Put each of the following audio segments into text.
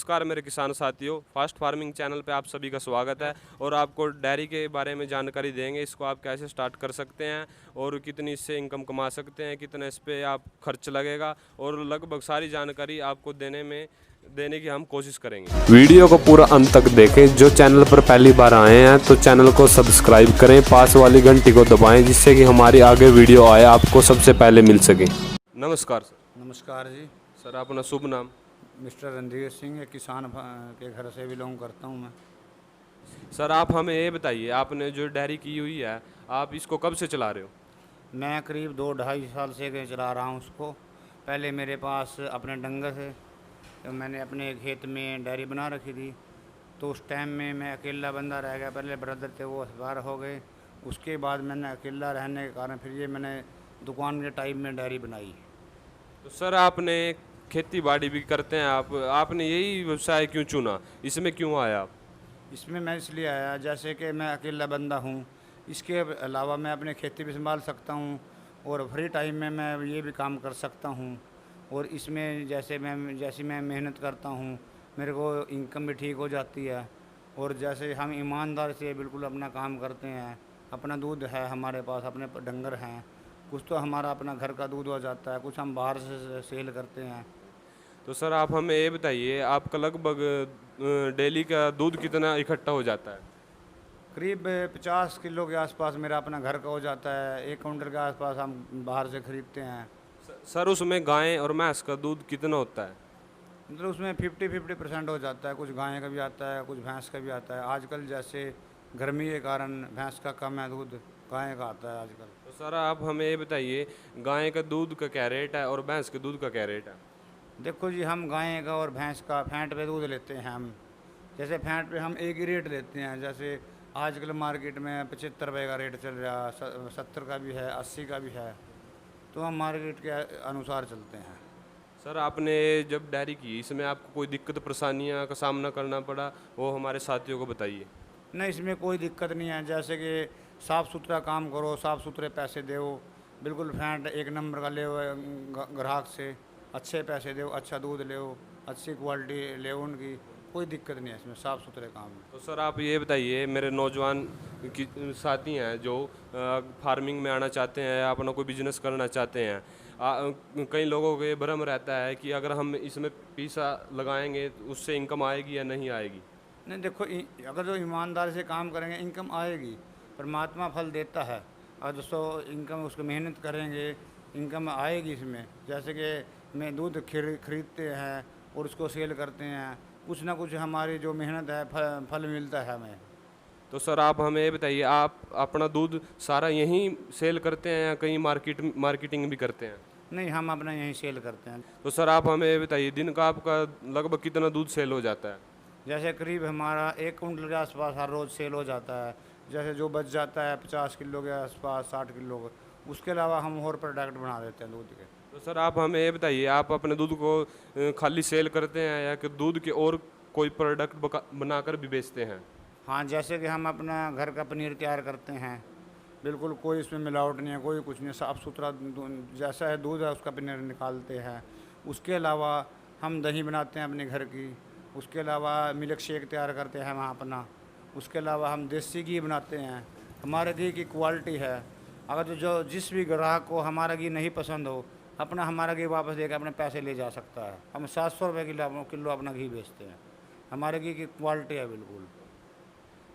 नमस्कार मेरे किसान साथियों, फास्ट फार्मिंग चैनल पे आप सभी का स्वागत है। और आपको डेयरी के बारे में जानकारी देंगे, इसको आप कैसे स्टार्ट कर सकते हैं और कितनी इससे इनकम कमा सकते हैं, कितने इस पे आप खर्च लगेगा, और लगभग सारी जानकारी आपको देने की हम कोशिश करेंगे। वीडियो को पूरा अंत तक देखें। जो चैनल पर पहली बार आए हैं तो चैनल को सब्सक्राइब करें, पास वाली घंटी को दबाएं, जिससे कि हमारी आगे वीडियो आए आपको सबसे पहले मिल सके। नमस्कार सर। नमस्कार जी। सर अपना शुभ नाम। मिस्टर रणधीर सिंह, एक किसान के घर से बिलोंग करता हूँ मैं। सर आप हमें ये बताइए, आपने जो डेयरी की हुई है, आप इसको कब से चला रहे हो? मैं करीब 2-2.5 साल से चला रहा हूँ उसको। पहले मेरे पास अपने डंगर थे, तो मैंने अपने खेत में डेयरी बना रखी थी। तो उस टाइम में मैं अकेला बंदा रह गया। पहले ब्रदर थे, वो एक्सपायर हो गए। उसके बाद मैंने अकेला रहने के कारण फिर ये मैंने दुकान के टाइप में डेयरी बनाई। तो सर आपने खेती बाड़ी भी करते हैं, आपने यही व्यवसाय क्यों चुना, इसमें क्यों आया आप? इसमें मैं इसलिए आया, जैसे कि मैं अकेला बंदा हूँ, इसके अलावा मैं अपने खेती भी संभाल सकता हूँ और फ्री टाइम में मैं ये भी काम कर सकता हूँ। और इसमें जैसे मैं मेहनत करता हूँ, मेरे को इनकम भी ठीक हो जाती है। और जैसे हम ईमानदार से बिल्कुल अपना काम करते हैं, अपना दूध है हमारे पास, अपने डंगर हैं, कुछ तो हमारा अपना घर का दूध हो जाता है, कुछ हम बाहर से सेल करते हैं। तो सर आप हमें ये बताइए, आपका लगभग डेली का दूध कितना इकट्ठा हो जाता है? करीब 50 किलो के आसपास मेरा अपना घर का हो जाता है। 1 कुंटल के आसपास हम बाहर से ख़रीदते हैं। सर उसमें गाय और भैंस का दूध कितना होता है? मतलब उसमें 50-50% हो जाता है। कुछ गाय का भी आता है, कुछ भैंस का भी आता है। आजकल जैसे गर्मी के कारण भैंस का कम है दूध, गाय का आता है आजकल। तो सर आप हमें ये बताइए, गाय का दूध का क्या रेट है और भैंस के दूध का क्या रेट है? देखो जी, हम गाय का और भैंस का फैंट पे दूध लेते हैं हम। जैसे फैंट पे हम एक ही रेट लेते हैं। जैसे आजकल मार्केट में 75 रुपये का रेट चल रहा है, 70 का भी है, 80 का भी है। तो हम मार्केट के अनुसार चलते हैं। सर आपने जब डेयरी की, इसमें आपको कोई दिक्कत परेशानियां का सामना करना पड़ा, वो हमारे साथियों को बताइए। नहीं, इसमें कोई दिक्कत नहीं है। जैसे कि साफ़ सुथरा काम करो, साफ़ सुथरे पैसे दो, बिल्कुल फैंट एक नंबर का ले ग्राहक से, अच्छे पैसे दो, अच्छा दूध ले, अच्छी क्वालिटी ले उनकी। कोई दिक्कत नहीं है इसमें, साफ़ सुथरे काम में। तो सर आप ये बताइए, मेरे नौजवान की साथी हैं जो फार्मिंग में आना चाहते हैं या अपना कोई बिजनेस करना चाहते हैं, कई लोगों को ये भ्रम रहता है कि अगर हम इसमें पैसा लगाएंगे तो उससे इनकम आएगी या नहीं आएगी। नहीं देखो, अगर जो ईमानदारी से काम करेंगे इनकम आएगी। परमात्मा फल देता है। और दोस्तों इनकम उसको मेहनत करेंगे, इनकम आएगी इसमें। जैसे कि मैं दूध खरीदते हैं और उसको सेल करते हैं, कुछ ना कुछ हमारी जो मेहनत है फल मिलता है हमें। तो सर आप हमें ये बताइए, आप अपना दूध सारा यहीं सेल करते हैं या कहीं मार्केटिंग भी करते हैं? नहीं, हम अपना यहीं सेल करते हैं। तो सर आप हमें ये बताइए, दिन का आपका लगभग कितना दूध सेल हो जाता है? जैसे करीब हमारा 1 कुंटल के आसपास हर रोज़ सेल हो जाता है। जैसे जो बच जाता है 50 किलो के आसपास, 60 किलो का, उसके अलावा हम और प्रोडक्ट बना देते हैं दूध के। तो सर आप हमें ये बताइए, आप अपने दूध को खाली सेल करते हैं या कि दूध के और कोई प्रोडक्ट बनाकर भी बेचते हैं? हाँ, जैसे कि हम अपना घर का पनीर तैयार करते हैं, बिल्कुल कोई इसमें मिलावट नहीं है, कोई कुछ नहीं, साफ़ सुथरा जैसा है दूध है उसका पनीर निकालते हैं। उसके अलावा हम दही बनाते हैं अपने घर की। उसके अलावा मिल्क शेक तैयार करते हैं हम अपना। उसके अलावा हम देसी घी बनाते हैं। हमारे घी की क्वालिटी है। अगर जो जिस भी ग्राहक को हमारा घी नहीं पसंद हो, अपना हमारा घी वापस देकर अपने पैसे ले जा सकता है। हम 700 रुपये किलो अपना घी बेचते हैं। हमारे घी की क्वालिटी है बिल्कुल।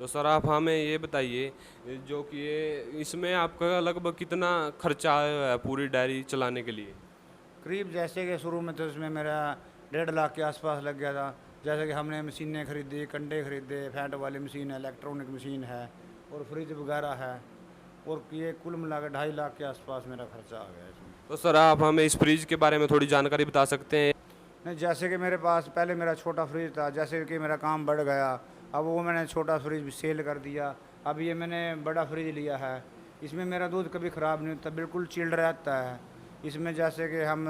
तो सर आप हमें ये बताइए, जो कि ये इसमें आपका लगभग कितना खर्चा आया है पूरी डेयरी चलाने के लिए? करीब जैसे कि शुरू में तो इसमें मेरा 1.5 लाख के आसपास लग गया था। जैसे कि हमने मशीनें खरीदी, कंडे खरीदे, फैट वाली मशीन है, इलेक्ट्रॉनिक मशीन है और फ्रिज वगैरह है। और ये कुल मिला के 2.5 लाख के आसपास मेरा खर्चा आ गया इसमें। तो सर आप हमें इस फ्रिज के बारे में थोड़ी जानकारी बता सकते हैं? नहीं, जैसे कि मेरे पास पहले मेरा छोटा फ्रिज था। जैसे कि मेरा काम बढ़ गया, अब वो मैंने छोटा फ्रिज भी सेल कर दिया। अब ये मैंने बड़ा फ्रिज लिया है। इसमें मेरा दूध कभी ख़राब नहीं होता, बिल्कुल चिल्ड रहता है। इसमें जैसे कि हम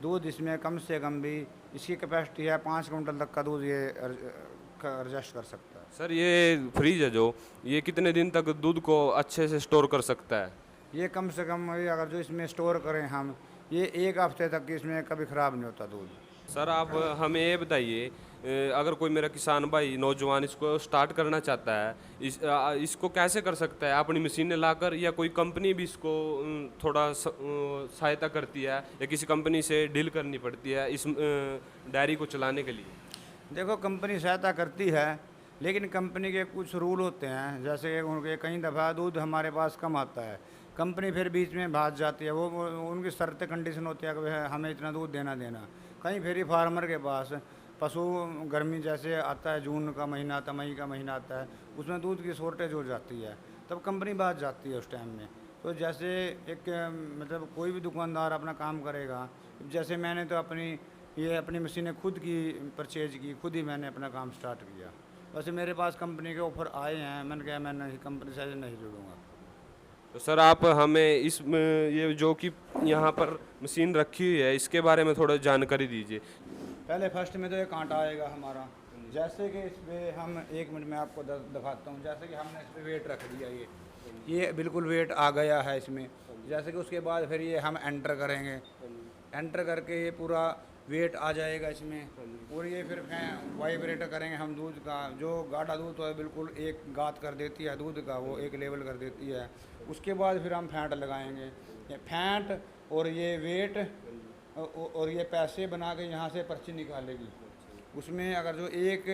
दूध इसमें कम से कम भी, इसकी कैपेसिटी है 5 कुंटल तक का दूध ये एडजस्ट कर सकता है। सर ये फ्रिज है जो, ये कितने दिन तक दूध को अच्छे से स्टोर कर सकता है? ये कम से कम ये अगर जो इसमें स्टोर करें हम, ये 1 हफ्ते तक इसमें कभी ख़राब नहीं होता दूध। सर आप हमें ये बताइए, अगर कोई मेरा किसान भाई नौजवान इसको स्टार्ट करना चाहता है, इसको कैसे कर सकता है? अपनी मशीनें लाकर, या कोई कंपनी भी इसको थोड़ा सहायता करती है, या किसी कंपनी से डील करनी पड़ती है इस डायरी को चलाने के लिए? देखो, कंपनी सहायता करती है, लेकिन कंपनी के कुछ रूल होते हैं। जैसे उनके कई दफ़ा दूध हमारे पास कम आता है, कंपनी फिर बीच में भाग जाती है। वो उनकी शर्त कंडीशन होती है कि भाई हमें इतना दूध देना देना। कहीं फिर फार्मर के पास पशु गर्मी जैसे आता है, जून का महीना आता है, मई का महीना आता है, उसमें दूध की शॉर्टेज हो जाती है, तब कंपनी भाग जाती है उस टाइम में। तो जैसे एक मतलब कोई भी दुकानदार अपना काम करेगा, जैसे मैंने तो अपनी मशीनें खुद की परचेज की, खुद ही मैंने अपना काम स्टार्ट किया। वैसे मेरे पास कंपनी के ऑफ़र आए हैं, मैंने कहा मैं नहीं, कंपनी से नहीं जुड़ूंगा। तो सर आप हमें ये जो कि यहाँ पर मशीन रखी हुई है, इसके बारे में थोड़ा जानकारी दीजिए। पहले फर्स्ट में तो ये कांटा आएगा हमारा। जैसे कि इस पर हम 1 मिनट में आपको दिखाता हूँ। जैसे कि हमने इस पर वेट रख दिया, ये बिल्कुल वेट आ गया है इसमें। जैसे कि उसके बाद फिर ये हम एंटर करेंगे, एंटर करके ये पूरा वेट आ जाएगा इसमें। और ये फिर वाइब्रेट करेंगे हम दूध का। जो गाढ़ा दूध तो है बिल्कुल एक गात कर देती है दूध का, वो एक लेवल कर देती है। उसके बाद फिर हम फैंट लगाएंगे। ये फैंट और ये वेट और ये पैसे बना के यहाँ से पर्ची निकालेगी। उसमें अगर जो एक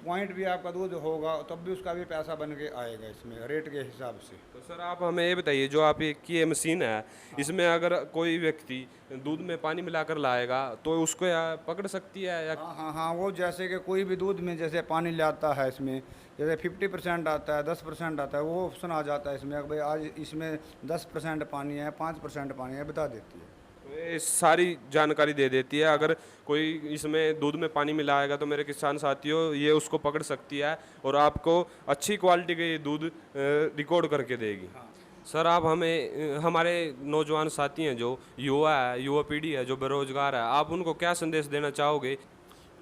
पॉइंट भी आपका दूध होगा तब भी उसका भी पैसा बन के आएगा इसमें रेट के हिसाब से। तो सर आप हमें ये बताइए, जो आप की ये मशीन है, इसमें अगर कोई व्यक्ति दूध में पानी मिलाकर लाएगा तो उसको या पकड़ सकती है या? हाँ हाँ हाँ, वो जैसे कि कोई भी दूध में जैसे पानी लाता है, इसमें जैसे 50% आता है, 10% आता है, वो ऑप्शन आ जाता है इसमें कि भाई आज इसमें 10% पानी है, 5% पानी है, बता देती है। तो ये सारी जानकारी दे देती है। अगर कोई इसमें दूध में पानी मिलाएगा तो मेरे किसान साथियों ये उसको पकड़ सकती है और आपको अच्छी क्वालिटी के ये दूध रिकॉर्ड करके देगी। सर आप हमें हमारे नौजवान साथी हैं, जो युवा है, युवा पीढ़ी है, जो बेरोजगार है, आप उनको क्या संदेश देना चाहोगे?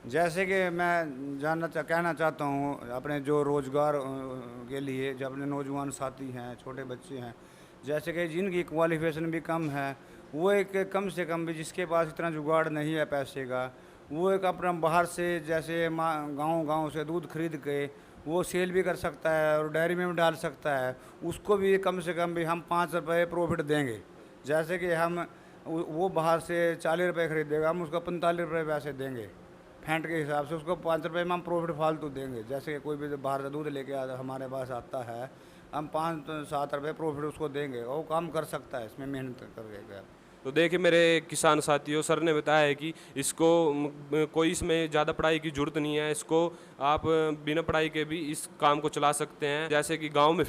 जैसे कि मैं कहना चाहता हूँ अपने जो रोज़गार के लिए, जो अपने नौजवान साथी हैं, छोटे बच्चे हैं, जैसे कि जिनकी क्वालिफिकेशन भी कम है, वो एक कम से कम भी जिसके पास इतना जुगाड़ नहीं है पैसे का, वो एक अपना बाहर से जैसे गांव से दूध खरीद के वो सेल भी कर सकता है और डेयरी में भी डाल सकता है। उसको भी कम से कम भी हम 5 रुपये प्रॉफिट देंगे। जैसे कि हम वो बाहर से 40 रुपये खरीदेगा, हम उसको 45 रुपये पैसे देंगे फैंट के हिसाब से। उसको 5 रुपये में हम प्रॉफिट फालतू देंगे। जैसे कि कोई भी बाहर से दूध लेके हमारे पास आता है, हम 5-7 रुपये प्रॉफिट उसको देंगे और वो काम कर सकता है इसमें मेहनत करके। तो देखिए मेरे किसान साथियों, सर ने बताया है कि इसको कोई इसमें ज़्यादा पढ़ाई की ज़रूरत नहीं है। इसको आप बिना पढ़ाई के भी इस काम को चला सकते हैं। जैसे कि गांव में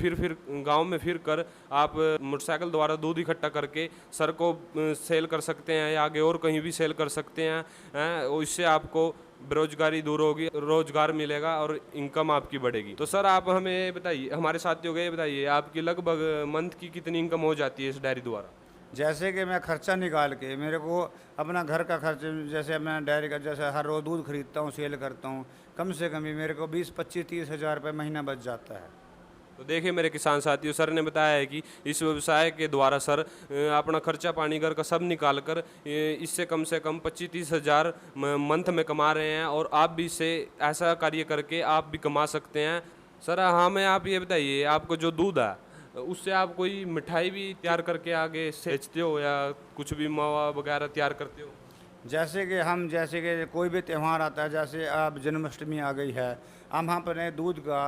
फिर कर आप मोटरसाइकिल द्वारा दूध इकट्ठा करके सर को सेल कर सकते हैं या आगे और कहीं भी सेल कर सकते हैं। और इससे आपको बेरोजगारी दूर होगी, रोजगार मिलेगा और इनकम आपकी बढ़ेगी। तो सर आप हमें बताइए, हमारे साथियों को ये बताइए, आपकी लगभग मंथ की कितनी इनकम हो जाती है इस डायरी द्वारा? जैसे कि मैं खर्चा निकाल के, मेरे को अपना घर का खर्च, जैसे मैं डेयरी का जैसे हर रोज़ दूध खरीदता हूँ, सेल करता हूँ, कम से कम भी मेरे को 20-25-30 हज़ार रुपये महीना बच जाता है। तो देखिए मेरे किसान साथियों, सर ने बताया है कि इस व्यवसाय के द्वारा सर अपना खर्चा पानी घर का सब निकाल कर इससे कम से कम 25-30 हज़ार मंथ में कमा रहे हैं। और आप भी इससे ऐसा कार्य करके आप भी कमा सकते हैं। सर हमें आप ये बताइए, आपको जो दूध है उससे आप कोई मिठाई भी तैयार करके आगे बेचते हो या कुछ भी मावा वगैरह तैयार करते हो? जैसे कि कोई भी त्यौहार आता है, जैसे अब जन्माष्टमी आ गई है, हम अपने दूध का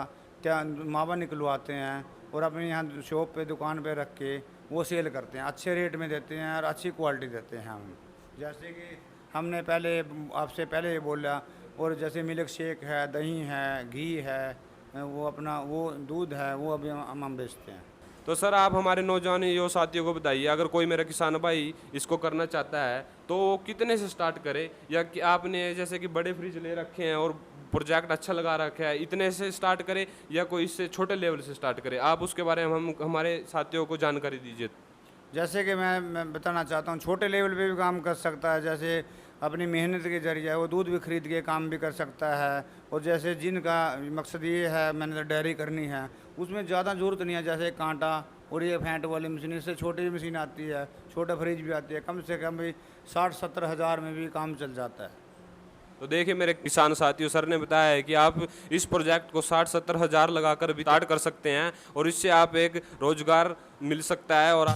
मावा निकलवाते हैं और अपने यहाँ शॉप पे दुकान पे रख के वो सेल करते हैं, अच्छे रेट में देते हैं और अच्छी क्वालिटी देते हैं हम। जैसे कि हमने आपसे पहले ये बोला, और जैसे मिल्क शेक है, दही है, घी है, वो अपना वो दूध है, वो अभी हम बेचते हैं। तो सर आप हमारे नौजवान युवा साथियों को बताइए, अगर कोई मेरा किसान भाई इसको करना चाहता है तो कितने से स्टार्ट करे, या कि आपने जैसे कि बड़े फ्रिज ले रखे हैं और प्रोजेक्ट अच्छा लगा रखा है, इतने से स्टार्ट करे या कोई इससे छोटे लेवल से स्टार्ट करे? आप उसके बारे में हम हमारे साथियों को जानकारी दीजिए। जैसे कि मैं बताना चाहता हूँ, छोटे लेवल पे भी काम कर सकता है। जैसे अपनी मेहनत के जरिए वो दूध भी खरीद के काम भी कर सकता है। और जैसे जिनका मकसद ये है मैंने तो डेयरी करनी है, उसमें ज़्यादा ज़रूरत नहीं है। जैसे कांटा और ये फैंट वाली मशीन, इससे छोटी मशीन आती है, छोटा फ्रिज भी आती है, कम से कम भी 60-70 हज़ार में भी काम चल जाता है। तो देखिए मेरे किसान साथियों, सर ने बताया है कि आप इस प्रोजेक्ट को 60-70 हज़ार लगाकर भी स्टार्ट कर सकते हैं और इससे आप एक रोजगार मिल सकता है और